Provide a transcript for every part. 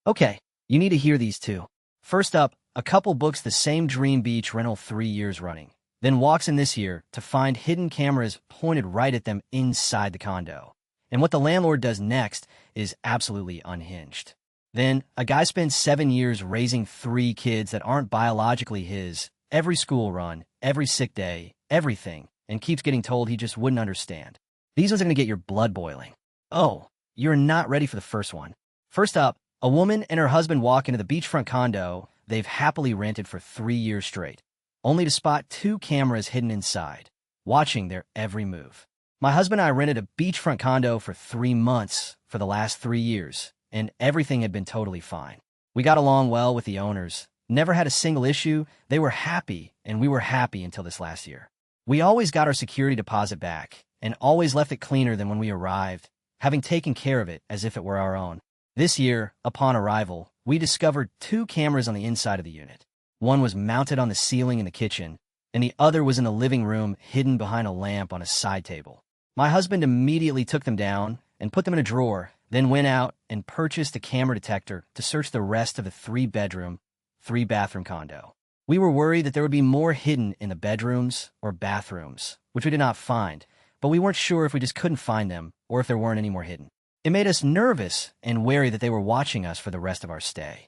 Okay, you need to hear these too. First up, a couple books the same dream beach rental 3 years running, then walks in this year to find hidden cameras pointed right at them inside the condo. And what the landlord does next is absolutely unhinged. Then, a guy spends 7 years raising 3 kids that aren't biologically his, every school run, every sick day, everything, and keeps getting told he just wouldn't understand. These ones are going to get your blood boiling. Oh, you're not ready for the first one. First up, a woman and her husband walk into the beachfront condo they've happily rented for 3 years straight, only to spot 2 cameras hidden inside, watching their every move. My husband and I rented a beachfront condo for 3 months for the last 3 years, and everything had been totally fine. We got along well with the owners, never had a single issue. They were happy, and we were happy until this last year. We always got our security deposit back, and always left it cleaner than when we arrived, having taken care of it as if it were our own. This year, upon arrival, we discovered 2 cameras on the inside of the unit. One was mounted on the ceiling in the kitchen, and the other was in the living room hidden behind a lamp on a side table. My husband immediately took them down and put them in a drawer, then went out and purchased a camera detector to search the rest of the 3-bedroom, 3-bathroom condo. We were worried that there would be more hidden in the bedrooms or bathrooms, which we did not find, but we weren't sure if we just couldn't find them or if there weren't any more hidden. It made us nervous and wary that they were watching us for the rest of our stay.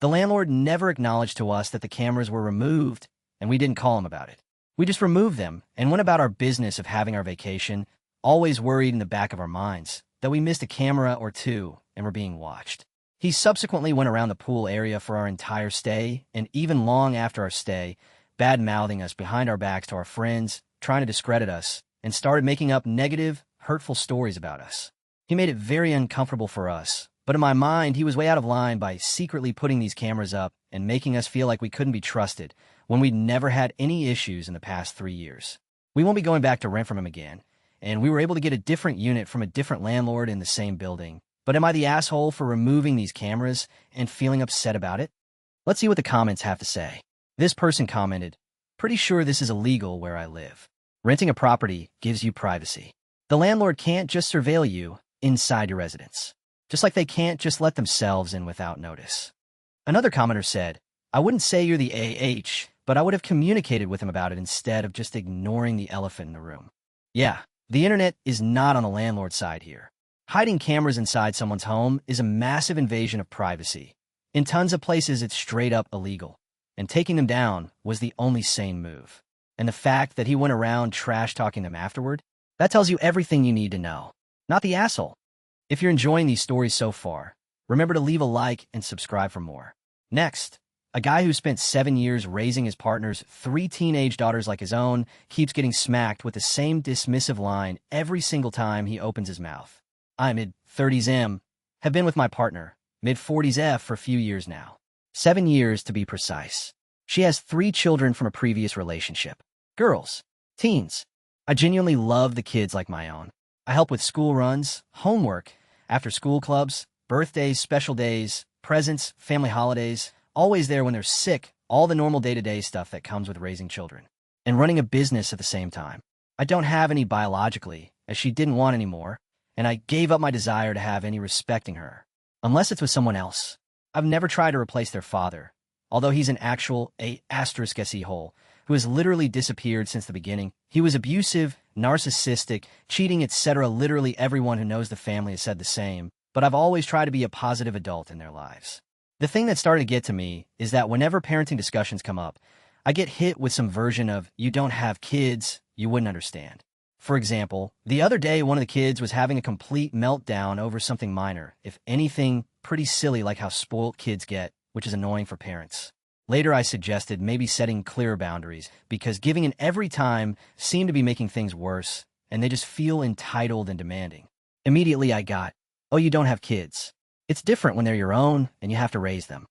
The landlord never acknowledged to us that the cameras were removed, and we didn't call him about it. We just removed them and went about our business of having our vacation, always worried in the back of our minds that we missed a camera or two and were being watched. He subsequently went around the pool area for our entire stay, and even long after our stay, bad-mouthing us behind our backs to our friends, trying to discredit us, and started making up negative, hurtful stories about us. He made it very uncomfortable for us, but in my mind, he was way out of line by secretly putting these cameras up and making us feel like we couldn't be trusted when we'd never had any issues in the past 3 years. We won't be going back to rent from him again, and we were able to get a different unit from a different landlord in the same building. But am I the asshole for removing these cameras and feeling upset about it? Let's see what the comments have to say. This person commented, "Pretty sure this is illegal where I live. Renting a property gives you privacy. The landlord can't just surveil you inside your residence, just like they can't just let themselves in without notice." Another commenter said, "I wouldn't say you're the AH, but I would have communicated with him about it instead of just ignoring the elephant in the room." Yeah, the internet is not on the landlord's side here. Hiding cameras inside someone's home is a massive invasion of privacy. In tons of places, it's straight up illegal, and taking them down was the only sane move. And the fact that he went around trash-talking them afterward, that tells you everything you need to know. Not the asshole. If you're enjoying these stories so far, remember to leave a like and subscribe for more. Next, a guy who spent 7 years raising his partner's 3 teenage daughters like his own keeps getting smacked with the same dismissive line every single time he opens his mouth. "I'm mid-30s M, have been with my partner, mid-40s F, for a few years now. 7 years to be precise. She has 3 children from a previous relationship. Girls, teens. I genuinely love the kids like my own. I help with school runs, homework, after-school clubs, birthdays, special days, presents, family holidays, always there when they're sick, all the normal day-to-day stuff that comes with raising children. And running a business at the same time. I don't have any biologically, as she didn't want any more, and I gave up my desire to have any respecting her, unless it's with someone else. I've never tried to replace their father, although he's an actual **SE hole, who has literally disappeared since the beginning. He was abusive, narcissistic, cheating, etc. Literally everyone who knows the family has said the same, but I've always tried to be a positive adult in their lives. The thing that started to get to me is that whenever parenting discussions come up, I get hit with some version of, "You don't have kids, you wouldn't understand." For example, the other day one of the kids was having a complete meltdown over something minor, if anything, pretty silly, like how spoiled kids get, which is annoying for parents. Later I suggested maybe setting clearer boundaries, because giving in every time seemed to be making things worse, and they just feel entitled and demanding. Immediately I got, "Oh, you don't have kids. It's different when they're your own, and you have to raise them."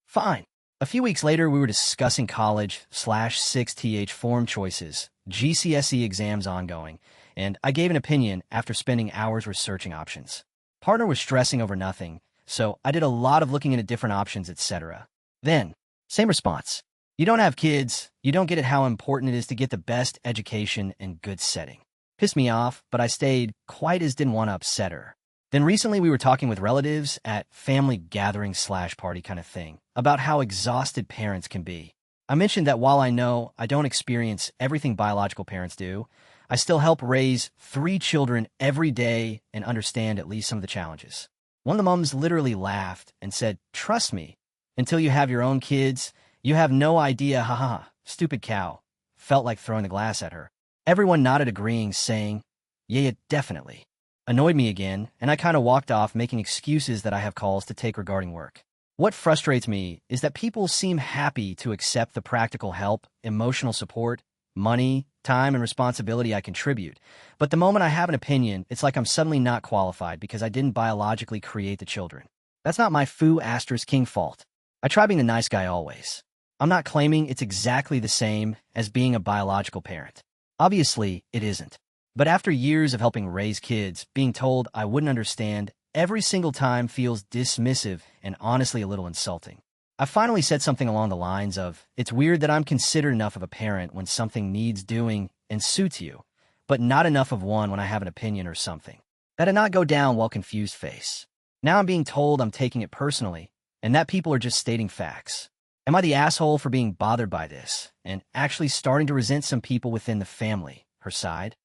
Fine. A few weeks later, we were discussing college/6th form choices, GCSE exams ongoing, and I gave an opinion after spending hours researching options. Partner was stressing over nothing, so I did a lot of looking into different options, etc. Then, same response. "You don't have kids, you don't get it how important it is to get the best education and good setting." Pissed me off, but I stayed quiet as didn't want to upset her. Then recently we were talking with relatives at family gathering / party kind of thing about how exhausted parents can be. I mentioned that while I know I don't experience everything biological parents do, I still help raise 3 children every day and understand at least some of the challenges. One of the moms literally laughed and said, "Trust me, until you have your own kids, you have no idea, haha, stupid cow." Felt like throwing the glass at her. Everyone nodded agreeing, saying, "Yeah, definitely." Annoyed me again, and I kind of walked off making excuses that I have calls to take regarding work. What frustrates me is that people seem happy to accept the practical help, emotional support, money, time, and responsibility I contribute. But the moment I have an opinion, it's like I'm suddenly not qualified because I didn't biologically create the children. That's not my *king fault. I try being the nice guy always. I'm not claiming it's exactly the same as being a biological parent. Obviously, it isn't. But after years of helping raise kids, being told I wouldn't understand every single time feels dismissive and honestly a little insulting. I finally said something along the lines of, "It's weird that I'm considered enough of a parent when something needs doing and suits you, but not enough of one when I have an opinion or something." That did not go down well, confused face. Now I'm being told I'm taking it personally, and that people are just stating facts. Am I the asshole for being bothered by this, and actually starting to resent some people within the family, her side?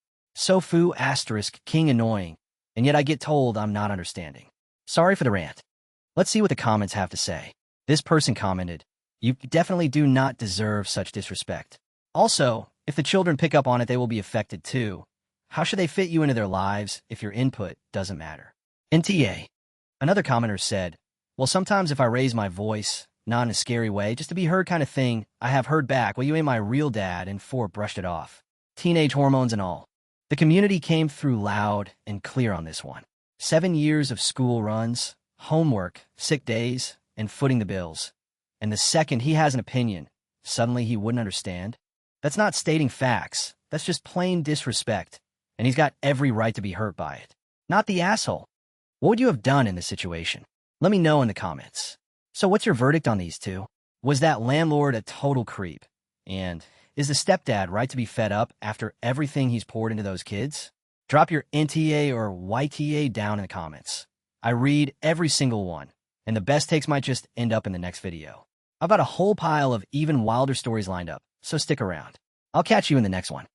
*king annoying, and yet I get told I'm not understanding. Sorry for the rant. Let's see what the comments have to say. This person commented, "You definitely do not deserve such disrespect. Also, if the children pick up on it, they will be affected too. How should they fit you into their lives if your input doesn't matter?" NTA. Another commenter said, "Well, sometimes if I raise my voice, not in a scary way, just to be heard kind of thing, I have heard back, 'Well, you ain't my real dad,' and 4 brushed it off. Teenage hormones and all." The community came through loud and clear on this one. 7 years of school runs, homework, sick days, and footing the bills. And the second he has an opinion, suddenly he wouldn't understand? That's not stating facts. That's just plain disrespect. And he's got every right to be hurt by it. Not the asshole. What would you have done in this situation? Let me know in the comments. So what's your verdict on these two? Was that landlord a total creep? And is the stepdad right to be fed up after everything he's poured into those kids? Drop your NTA or YTA down in the comments. I read every single one, and the best takes might just end up in the next video. I've got a whole pile of even wilder stories lined up, so stick around. I'll catch you in the next one.